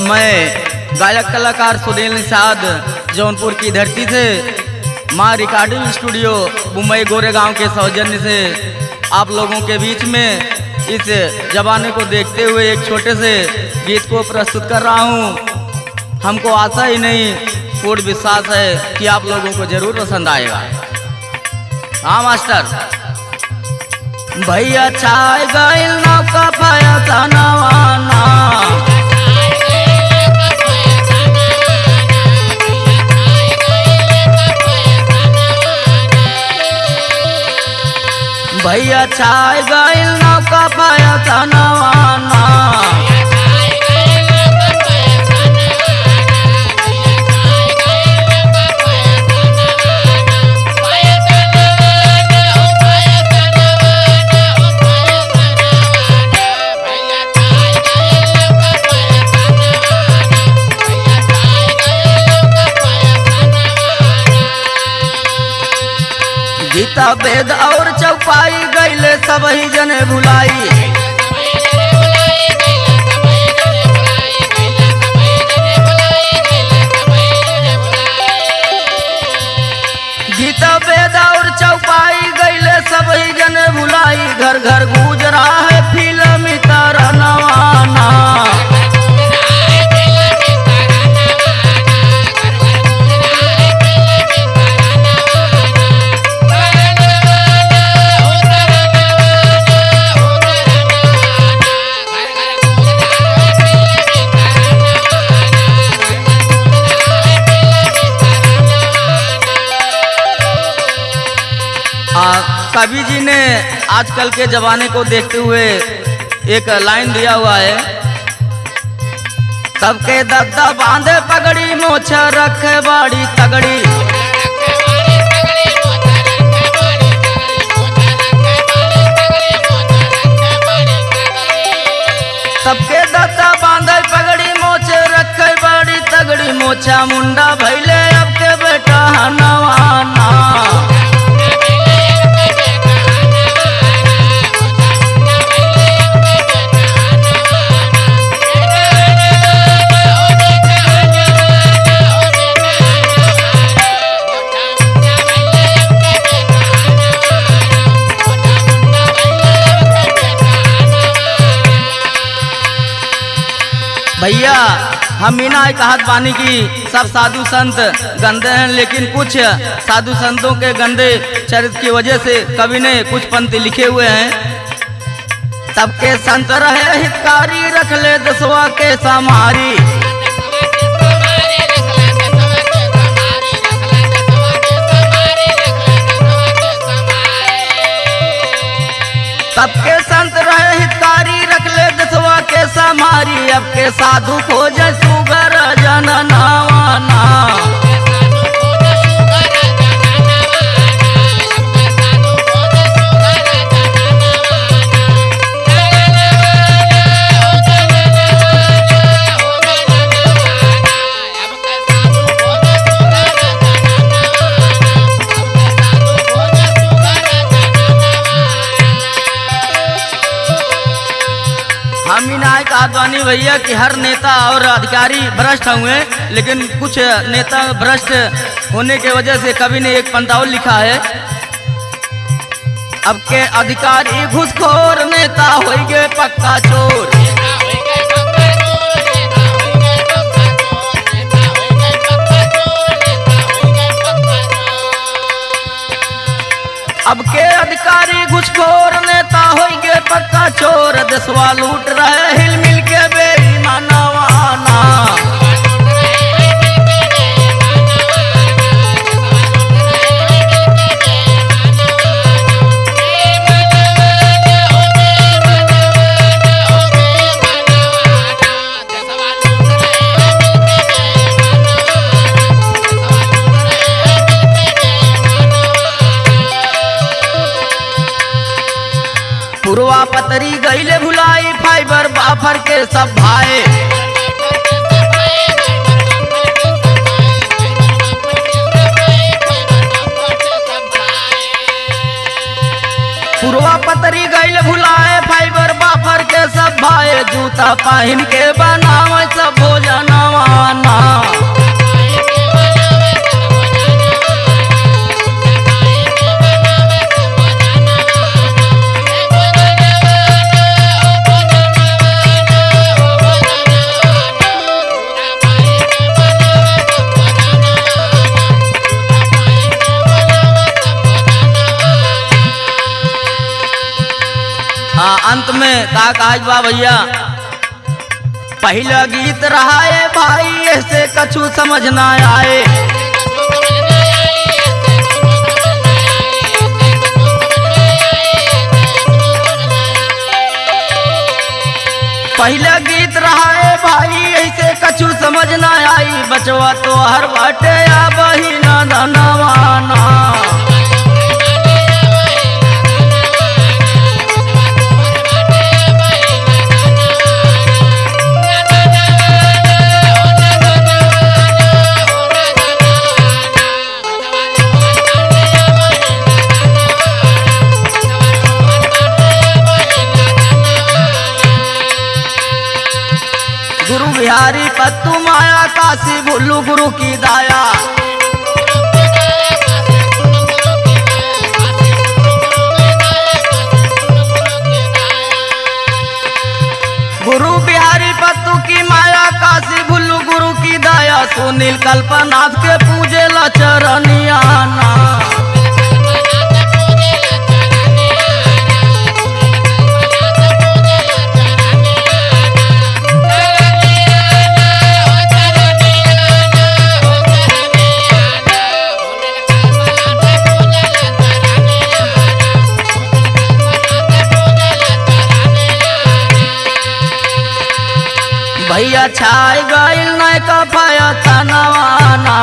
मैं गायक कलाकार सुनील निषाद जौनपुर की धरती से माँ रिकॉर्डिंग स्टूडियो मुंबई गोरेगांव के सौजन्य से आप लोगों के बीच में इस जमाने को देखते हुए एक छोटे से गीत को प्रस्तुत कर रहा हूँ। हमको आशा ही नहीं पूर्ण विश्वास है कि आप लोगों को जरूर पसंद आएगा। हाँ मास्टर। भैया छाय गइल नौका पाया तनवाना, भैया छाय गइल नौका पाया तनवाना, गीता वेद और चौपाई गईले सब ही जने भुलाई, गीता वेद और चौपाई गईले सब ही जने भुलाई। घर घर गूंज रहा है फिल्मी तरनवाना, कवि जी ने आजकल के जमाने को देखते हुए एक लाइन दिया हुआ है। सबके दद्दा बांधे पगड़ी, मोछ रखे बड़ी तगड़ी, सबके दद्दा बांधे पगड़ी, मोछ रखे बड़ी तगड़ी। मोछा मुंडा भैले अब के बेटा नवाना, भैया हम ही ना कहत बानी की सब साधु संत गंदे हैं, लेकिन कुछ साधु संतों के गंदे चरित्र की वजह से कवि ने कुछ पंक्ति लिखे हुए हैं। सबके संत रहे हितकारी, रख ले दसवा के समारी, सबके संत रहे हितकारी, रख ले दसवा के समारी। अब के साधु खोज सुगर जन नवाना, हम ही ना कहतवानी भैया कि हर नेता और अधिकारी भ्रष्ट हुए, लेकिन कुछ नेता भ्रष्ट होने के वजह से कवि ने एक पंक्ति लिखा है। अब के अधिकारी घुसखोर, नेता होइगे पक्का चोर, अब के अधिकारी घुसखोर, नेता होइगे पक्का चोर। दसवा लूट रहे हिल मिल के बेईमानवाना, पुरवा पतरी गईले भुलाई, फाइबर बाफर के सब भाई, पुरवा पतरी गईले भुलाए, फाइबर बाफर के सब भाई जूता पहन के बनावे सब भोजनवाना। अंत में का कहज बा भैया, पहला गीत रहा है भाई ऐसे कछु समझ ना आए। पहला गीत रहा है भाई ऐसे कछु समझ ना आई, बचवा तो हर बाटे या बहिना धनवाना। गुरु बिहारी पत्तू माया काशी भुल्लू गुरु की दाया। गुरु बिहारी पत्तू की माया काशी भुल्लू गुरु की दाया। सुनील कल्पनाथ के पूजे ला चरनियाना। भैया छाई गइल नहीं का पाया तनवाना।